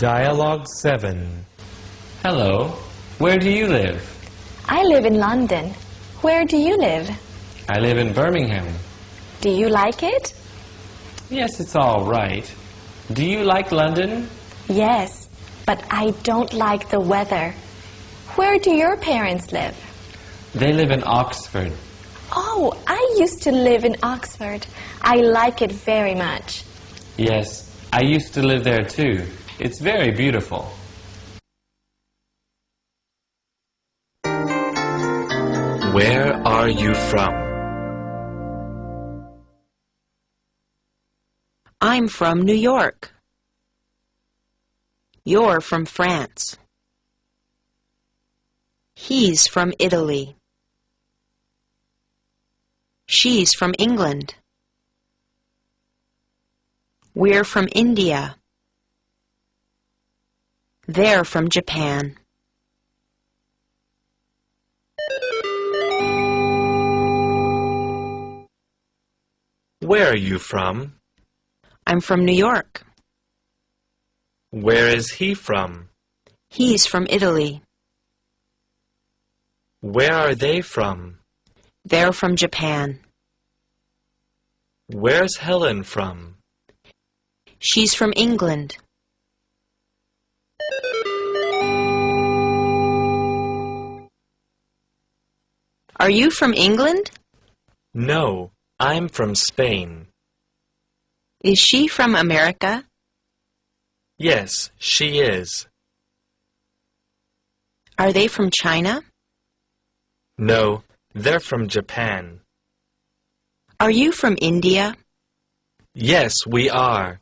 Dialogue 7. Hello. Where do you live? I live in London. Where do you live? I live in Birmingham. Do you like it? Yes, it's all right. Do you like London? Yes, but I don't like the weather. Where do your parents live? They live in Oxford. Oh, I used to live in Oxford. I like it very much. Yes, I used to live there too. It's very beautiful. Where are you from? I'm from New York. You're from France. He's from Italy. She's from England. We're from India. They're from Japan. Where are you from? I'm from New York. Where is he from? He's from Italy. Where are they from? They're from Japan. Where's Helen from? She's from England. Are you from England? No, I'm from Spain. Is she from America? Yes, she is. Are they from China? No, they're from Japan. Are you from India? Yes, we are.